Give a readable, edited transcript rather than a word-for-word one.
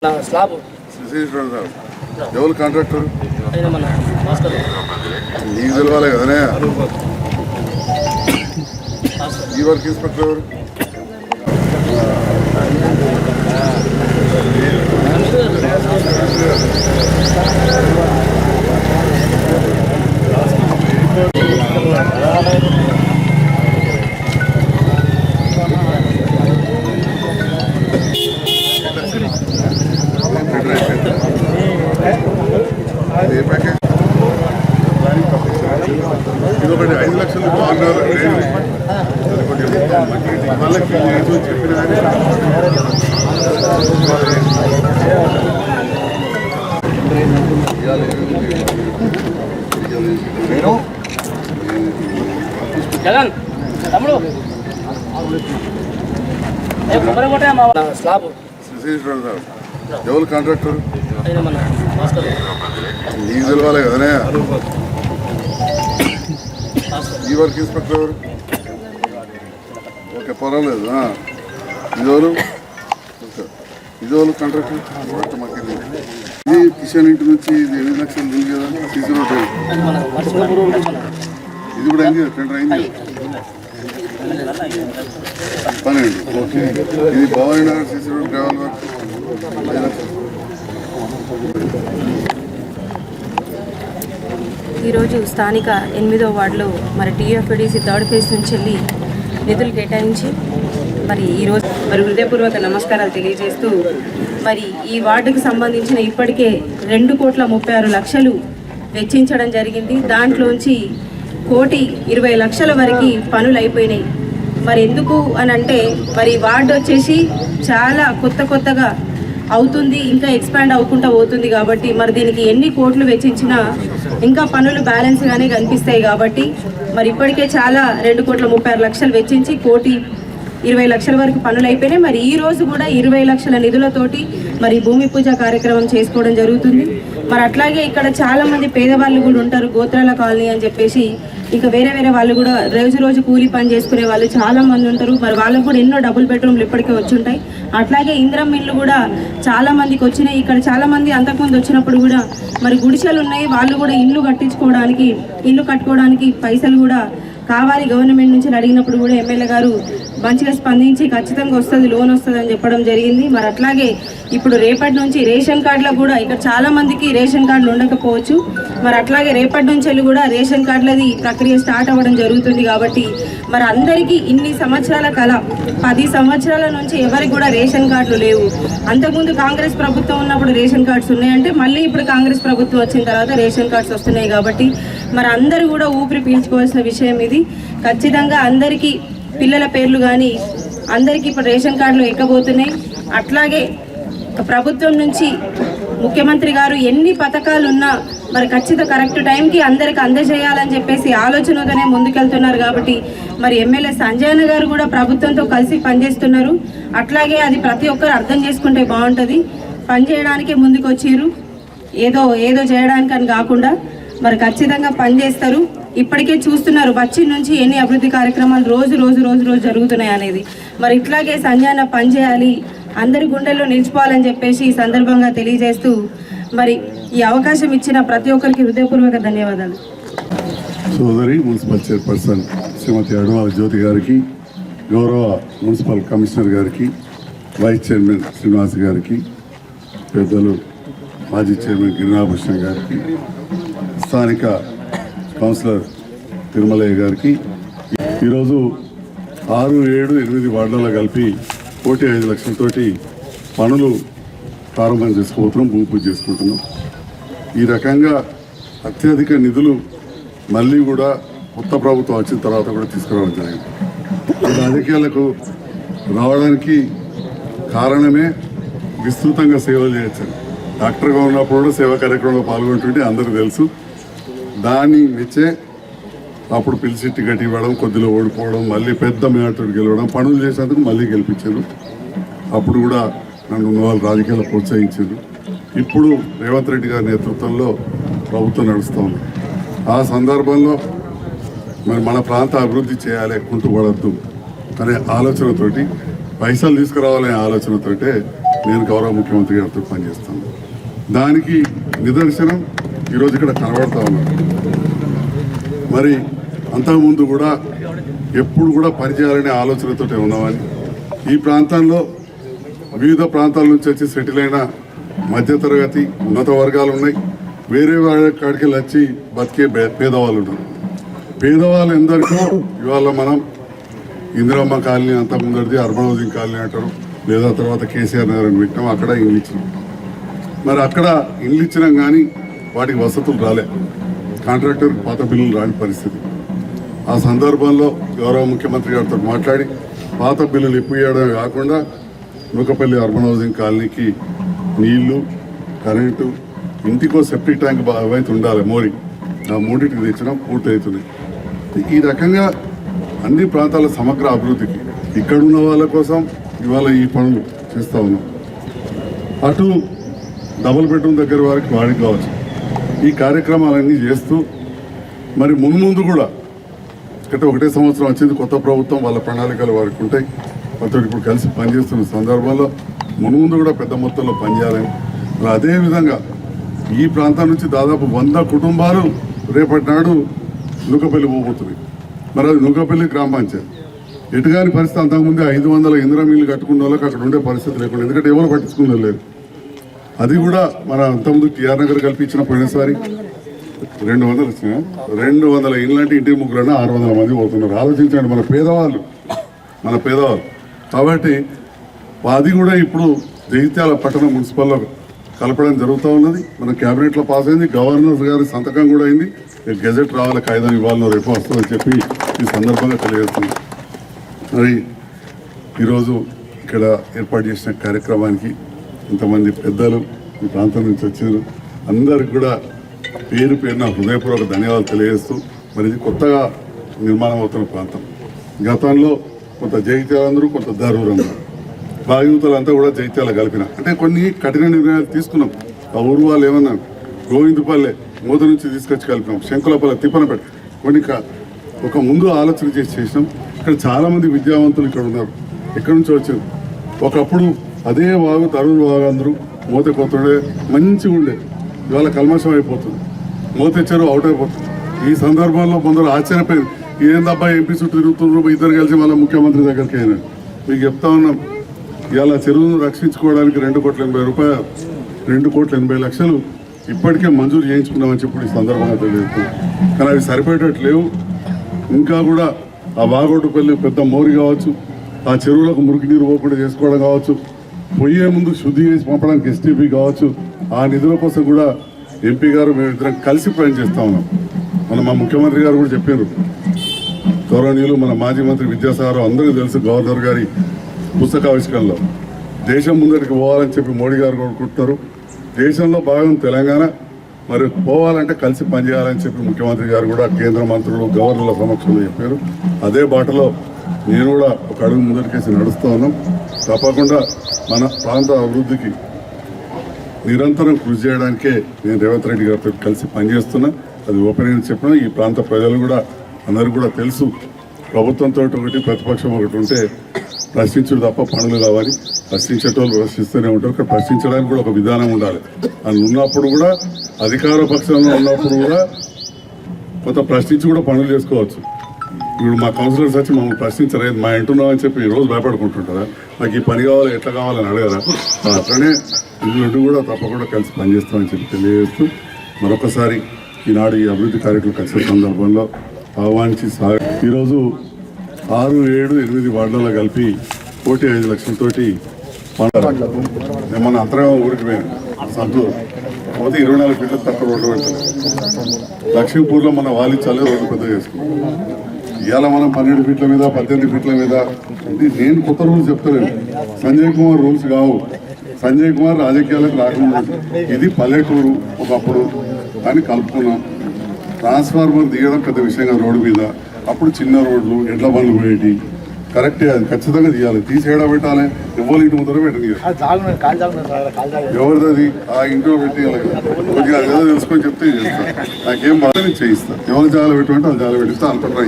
Slab ఎవరు contractor నీకు తెలవాలి కదనే ఈ వర్క్ ఇన్స్పెక్టర్ ఎవరు ఇది ఒకటి 5 లక్షలు బాగున్నారు వాళ్ళకి చెప్పిన జగన్ తమ్ముడు స్లాబ్ ఎవరు కాంట్రాక్టర్ నీకు తెలవాలి కదనే ఈ వర్క్ ఇన్స్పెక్టర్ ఎవరు ఓకే పర్వాలేదు ఇదెవరు కాంట్రాక్టర్ మాకు ఇది కిషన్ ఇంటి నుంచి ఇది 8 లక్షలు ఉంది కదా సీసీ రోడ్ ఇది కూడా అయింది టెండర్ అయింది పని అయింది ఓకే ఇది Bhavani Nagar CC road travel work 5 లక్షలు. ఈరోజు స్థానిక 8వ వార్డులో మరి టీఎఫ్డిసి 3rd ఫేజ్ నుంచి వెళ్ళి నిధులు కేటాయించి మరి ఈరోజు మరి హృదయపూర్వక నమస్కారాలు తెలియజేస్తూ మరి ఈ వార్డుకు సంబంధించిన ఇప్పటికే 2,36,00,000 వెచ్చించడం జరిగింది. దాంట్లోంచి 1,20,00,000 వరకు పనులు అయిపోయినాయి. మరి ఎందుకు అని అంటే మరి వార్డు వచ్చేసి చాలా కొత్తగా అవుతుంది, ఇంకా ఎక్స్పాండ్ అవ్వకుండా పోతుంది కాబట్టి మరి దీనికి ఎన్ని కోట్లు వెచ్చించినా ఇంకా పనులు బ్యాలెన్స్గానే కనిపిస్తాయి కాబట్టి మరి ఇప్పటికే చాలా 2,36,00,000 వెచ్చించి 1,20,00,000 వరకు పనులు అయిపోయినాయి. మరి ఈ రోజు కూడా 20 లక్షల నిధులతోటి మరి భూమి పూజ కార్యక్రమం చేసుకోవడం జరుగుతుంది. మరి అట్లాగే ఇక్కడ చాలా మంది పేదవాళ్ళు కూడా ఉంటారు, గోత్రాల కాలనీ అని చెప్పేసి ఇంకా వేరే వాళ్ళు కూడా రోజు కూలీ పని చేసుకునే వాళ్ళు చాలా మంది ఉంటారు. మరి వాళ్ళకు కూడా ఎన్నో డబుల్ బెడ్రూమ్లు ఇప్పటికే వచ్చుంటాయి. అట్లాగే ఇంద్రం ఇల్లు కూడా చాలా మందికి వచ్చినాయి. ఇక్కడ చాలా మంది అంతకుముందు వచ్చినప్పుడు కూడా మరి గుడిసెలు ఉన్నాయి, వాళ్ళు కూడా ఇల్లు కట్టుకోవడానికి పైసలు కూడా కావాలి గవర్నమెంట్ నుంచి అడిగినప్పుడు కూడా ఎమ్మెల్యే గారు మంచిగా స్పందించి ఖచ్చితంగా వస్తుంది, లోన్ వస్తుంది అని చెప్పడం జరిగింది. మరి అట్లాగే ఇప్పుడు రేపటి నుంచి రేషన్ కార్డులకు కూడా ఇక్కడ చాలా మందికి రేషన్ కార్డులు ఉండకపోవచ్చు. మరి అట్లాగే రేపటి నుంచి వెళ్ళి కూడా రేషన్ కార్డులది ప్రక్రియ స్టార్ట్ అవ్వడం జరుగుతుంది. కాబట్టి మరి అందరికీ ఇన్ని సంవత్సరాల కళ 10 సంవత్సరాల నుంచి ఎవరికి కూడా రేషన్ కార్డులు లేవు. అంతకుముందు కాంగ్రెస్ ప్రభుత్వం ఉన్నప్పుడు రేషన్ కార్డ్స్ ఉన్నాయంటే మళ్ళీ ఇప్పుడు కాంగ్రెస్ ప్రభుత్వం వచ్చిన తర్వాత రేషన్ కార్డ్స్ వస్తున్నాయి. కాబట్టి మరి అందరూ కూడా ఊపిరి పీల్చుకోవాల్సిన విషయం ఇది. ఖచ్చితంగా అందరికీ పిల్లల పేర్లు కానీ అందరికీ ఇప్పుడు రేషన్ కార్డులు ఎక్కబోతున్నాయి. అట్లాగే ప్రభుత్వం నుంచి ముఖ్యమంత్రి గారు ఎన్ని పథకాలు ఉన్నా మరి కరెక్ట్ టైంకి అందరికి అందజేయాలని చెప్పేసి ఆలోచనతోనే ముందుకెళ్తున్నారు. కాబట్టి మరి ఎమ్మెల్యే సంజయ్ గారు కూడా ప్రభుత్వంతో కలిసి పనిచేస్తున్నారు. అట్లాగే అది ప్రతి ఒక్కరు అర్థం చేసుకుంటే బాగుంటుంది. పనిచేయడానికే ముందుకు వచ్చారు, ఏదో చేయడానికి అని కాకుండా మరి ఖచ్చితంగా పనిచేస్తారు. ఇప్పటికే చూస్తున్నారు వచ్చి నుంచి ఎన్ని అభివృద్ధి కార్యక్రమాలు రోజు జరుగుతున్నాయి అనేది. మరి ఇట్లాగే సంజయ్ పనిచేయాలి, అందరి గుండెల్లో నిలిచిపోవాలని చెప్పేసి ఈ సందర్భంగా తెలియజేస్తూ మరి ఈ అవకాశం ఇచ్చిన ప్రతి ఒక్కరికి హృదయపూర్వక ధన్యవాదాలు. సోదరి మున్సిపల్ చైర్పర్సన్ శ్రీమతి అడుమాల జ్యోతి గారికి, గౌరవ మున్సిపల్ కమిషనర్ గారికి, వైస్ చైర్మన్ శ్రీనివాస్ గారికి, పెద్దలు మాజీ చైర్మన్ గిరినాభూషణ్ గారికి, స్థానిక కౌన్సిలర్ తిరుమలయ్య గారికి, ఈరోజు 6, 7, 8 వార్డులలో కలిపి 1,5 లక్షలతోటి పనులు ప్రారంభం చేసుకోబోతున్నాం, భూమి పూజ చేసుకుంటున్నాం. ఈ రకంగా అత్యధిక నిధులు మళ్ళీ కూడా కొత్త ప్రభుత్వం వచ్చిన తర్వాత కూడా తీసుకురావడం జరిగింది. రాజకీయాలకు రావడానికి కారణమే విస్తృతంగా సేవలు చేయొచ్చు. డాక్టర్గా ఉన్నప్పుడు కూడా సేవా కార్యక్రమంలో పాల్గొంటుంటే అందరూ తెలుసు. దాన్ని మెచ్చే అప్పుడు పిలిచి టికెట్ ఇవ్వడం, కొద్దిలో ఓడిపోవడం, మళ్ళీ పెద్ద మేటతో గెలవడం, పనులు చేసేందుకు మళ్ళీ గెలిపించారు. అప్పుడు కూడా నన్ను వాళ్ళు రాజకీయాలు ప్రోత్సహించారు. ఇప్పుడు రేవంత్ రెడ్డి గారి నేతృత్వంలో ప్రభుత్వం నడుస్తూ ఉంది. ఆ సందర్భంలో మరి మన ప్రాంత అభివృద్ధి చేయాలి, కుంటుపడద్దు అనే ఆలోచనతోటి, పైసలు తీసుకురావాలనే ఆలోచనతోటే నేను గౌరవ ముఖ్యమంత్రి గారితో పనిచేస్తాను. దానికి నిదర్శనం ఈరోజు ఇక్కడ కనబడతా ఉన్నాను. మరి అంతకుముందు కూడా ఎప్పుడు కూడా పనిచేయాలనే ఆలోచనతో ఉన్నామని, ఈ ప్రాంతంలో వివిధ ప్రాంతాల నుంచి వచ్చి సెటిల్ అయిన మధ్యతరగతి ఉన్నత వర్గాలు ఉన్నాయి, వేరే వాళ్ళ కాడికి వచ్చి బతికే పేదవాళ్ళు ఉన్నారు. పేదవాళ్ళు ఎందరికో ఇవాళ మనం ఇందిరమ్మ కాలనీ అంతా ముందరిది అర్బన్ హౌసింగ్ కాలనీ అంటారు, లేదా తర్వాత కేసీఆర్ నగర్ అని పెట్టినాం, అక్కడ ఇల్లు ఇచ్చినాం. మరి అక్కడ ఇల్లు ఇచ్చినాం కానీ వాటికి వసతులు రాలే, కాంట్రాక్టర్ పాత బిల్లులు రాని పరిస్థితి. ఆ సందర్భంలో గౌరవ ముఖ్యమంత్రి గారితో మాట్లాడి పాత బిల్లులు ఇప్పియడమే కాకుండా నూకపల్లి అర్బన్ హౌసింగ్ కాలనీకి నీళ్లు, కరెంటు, ఇంటికో సెప్టిక్ ట్యాంక్ అవైతే ఉండాలి మోరీ, ఆ మూడింటికి తెచ్చినాం, పూర్తి అవుతున్నాయి. ఈ రకంగా అన్ని ప్రాంతాల సమగ్ర అభివృద్ధికి ఇక్కడున్న వాళ్ళ కోసం ఇవాళ ఈ పనులు చేస్తూ ఉన్నాం. అటు డబుల్ బెడ్రూమ్ దగ్గర వారికి వాడికి కావచ్చు ఈ కార్యక్రమాలన్నీ చేస్తూ మరి ముందు కూడా అంటే ఒకటే సంవత్సరం వచ్చింది కొత్త ప్రభుత్వం, వాళ్ళ ప్రణాళికలు వారికి ఉంటాయి. వాళ్ళతో ఇప్పుడు కలిసి పనిచేస్తున్న సందర్భంలో ముందు కూడా పెద్ద మొత్తంలో పనిచేయాలని, మరి అదేవిధంగా ఈ ప్రాంతం నుంచి దాదాపు 100 కుటుంబాలు రేపటి నాడు నూకపల్లి పోబోతున్నాయి. మరి అది నూకపల్లి గ్రామ పంచాయతీ. ఎటుగాని పరిస్థితి అంతకుముందే 500 ఇందిరా మిల్లు కట్టుకున్న వాళ్ళకి అక్కడ ఉండే పరిస్థితి లేకుండా, ఎందుకంటే ఎవరు పట్టించుకునే లేదు. అది కూడా మన అంతకుముందు టీఆర్ నగర్ కల్పించిన పోయినసారి 200 వచ్చినాయి. 200 ఇళ్ళంటే ఇంటి ముగ్గురైనా 600 మంది పోతున్నారు. ఆలోచించండి, మన పేదవాళ్ళు. కాబట్టి అది కూడా ఇప్పుడు జగిత్యాల పట్టణ మున్సిపల్లో కలపడం జరుగుతూ ఉన్నది. మన క్యాబినెట్లో పాస్ అయింది, గవర్నర్ గారి సంతకం కూడా అయింది. గెజెట్ రావాలి, కాగితం ఇవ్వాలని రేపు వస్తుందని చెప్పి ఈ సందర్భంగా తెలియజేస్తుంది. మరి ఈరోజు ఇక్కడ ఏర్పాటు చేసిన కార్యక్రమానికి ఇంతమంది పెద్దలు ఈ ప్రాంతం నుంచి వచ్చారు, అందరికి కూడా పేరు పేరున హృదయపూర్వక ధన్యవాదాలు తెలియజేస్తూ, మరి ఇది కొత్తగా నిర్మాణం అవుతున్న ప్రాంతం. గతంలో కొంత జగిత్యాలందరూ, కొంత ధరూరు అందరూ, బాధితులంతా కూడా జగిత్యాల కలిపిన, అంటే కొన్ని కఠిన నిర్ణయాలు తీసుకున్నాం. ఆ ఊరు వాళ్ళు ఏమన్నారు, గోవిందపల్లె మూత నుంచి తీసుకొచ్చి కలిపినాం, శంకులపల్లె తిప్పనపేట, కొన్ని ఒక ముందు ఆలోచన చేసినాం. ఇక్కడ చాలామంది విద్యావంతులు ఇక్కడ ఉన్నారు, ఎక్కడి నుంచి వచ్చారు. ఒకప్పుడు అదే వాగు ధరూరు వాగు అందరూ మూత కొత్తుండే మంచిగా ఉండే, ఇవాళ కల్మషం అయిపోతుంది, మూత ఇచ్చారు అవుట్ అయిపోతుంది. ఈ సందర్భంలో కొందరు ఆశ్చర్యపోయింది, ఏందబ్బా ఎంపీ చుట్టూ తిరుగుతున్నారు, ఇద్దరు కలిసి మళ్ళీ ముఖ్యమంత్రి దగ్గరికి అయినాడు. మీకు చెప్తా ఉన్నాం, ఇవాళ చెరువును రక్షించుకోవడానికి 2,80,00,000 ఇప్పటికే మంజూరు చేయించుకున్నామని చెప్పి ఈ సందర్భంగా తెలియజేస్తున్నాం. కానీ అవి సరిపోయేటట్టు లేవు. ఇంకా కూడా ఆ వాగోటుపల్లి పెద్ద మోరి కావచ్చు, ఆ చెరువులకు మురికి నీరు పోకుండా చేసుకోవడం కావచ్చు, పోయే ముందు శుద్ధి చేసి పంపడానికి ఎస్టీపీ కావచ్చు, ఆ నిధుల కోసం కూడా ఎంపీ గారు మేమిద్దరం కలిసి ప్రయాణం చేస్తూ ఉన్నాం. మా ముఖ్యమంత్రి గారు కూడా చెప్పారు, గౌరవనీయులు మన మాజీ మంత్రి విద్యాసాగర్ అందరికీ తెలుసు, గవర్నర్ గారి పుస్తకావిష్కరణలో దేశం ముందరికి పోవాలని చెప్పి మోడీ గారు కోరుకుంటున్నారు. దేశంలో భాగం తెలంగాణ, మరి పోవాలంటే కలిసి పనిచేయాలని చెప్పి ముఖ్యమంత్రి గారు కూడా కేంద్ర మంత్రులు గవర్నర్ల సమక్షంలో చెప్పారు. అదే బాటలో నేను కూడా ఒక అడుగు ముందరికేసి నడుస్తూ ఉన్నాం. తప్పకుండా మన ప్రాంత అభివృద్ధికి నిరంతరం కృషి చేయడానికే నేను రేవంత్ రెడ్డి గారితో కలిసి పనిచేస్తున్నా. అది ఓపెన్ చెప్పినా ఈ ప్రాంత ప్రజలు కూడా అందరూ కూడా తెలుసు, ప్రభుత్వంతో ఒకటి ప్రతిపక్షం ఒకటి ఉంటే ప్రశ్నించుడు తప్ప పనులు కావాలి. ప్రశ్నించేటోళ్ళు ప్రశ్నిస్తూనే ఉంటారు, ఇక్కడ ప్రశ్నించడానికి కూడా ఒక విధానం ఉండాలి. అని ఉన్నప్పుడు కూడా అధికార పక్షంలో ఉన్నప్పుడు కూడా కొంత ప్రశ్నించి కూడా పనులు చేసుకోవచ్చు. ఇప్పుడు మా కౌన్సిలర్స్ వచ్చి మమ్మల్ని ప్రశ్నించలేదు, మా ఇంటున్నామని చెప్పి రోజు భయపడుకుంటుంటారా, నాకు ఈ పని కావాలి ఎట్లా కావాలని అడగరా. అట్లనే ఇల్లు కూడా తప్పకుండా కలిసి పనిచేస్తామని చెప్పి తెలియజేస్తూ, మరొకసారి ఈనాడు ఈ అభివృద్ధి కార్యక్రమం కలిసే సందర్భంలో ఆహ్వానించి ఈరోజు 6, 7, 8 వార్డులలో కలిపి 5 లక్షలతోటి మన అంతరం ఊరికి పోయాను సంతూరు పోతే 24 ఫీట్ల తక్కువ రోడ్డు పెడతారు. లక్ష్మీపూర్లో మన వాలించాలి రోడ్డు పెద్ద చేసుకున్నాం. ఇవాళ మనం 12 ఫీట్ల మీద 18 ఫీట్ల మీద అంటే నేను కొత్త రూల్స్ చెప్తలేను, సంజయ్ కుమార్ రూల్స్ కావు. సంజయ్ కుమార్ రాజకీయాలకు రాకుండా ఇది పల్లెటూరు ఒకప్పుడు అని కలుపుకున్నాం. ట్రాన్స్ఫార్మర్ దిగడం పెద్ద విషయంగా రోడ్డు మీద, అప్పుడు చిన్న రోడ్లు ఎడ్ల బండ్లు పోయేటి కరెక్టే, అది ఖచ్చితంగా తీయాలి. తీసేయడం పెట్టాలి, ఎవరి ఇంటి ముందర పెట్టని ఎవరిది అది ఆ ఇంట్లో పెట్టి కొద్దిగా అది ఏదో తెలుసుకొని చెప్తే చేస్తాను. నాకేం బాగా నేను చేయిస్తాను. ఎవరి జాగ్రత్త పెట్టమంటే అది జాగ్రత్త పెట్టిస్తా అనుకుంటున్నా.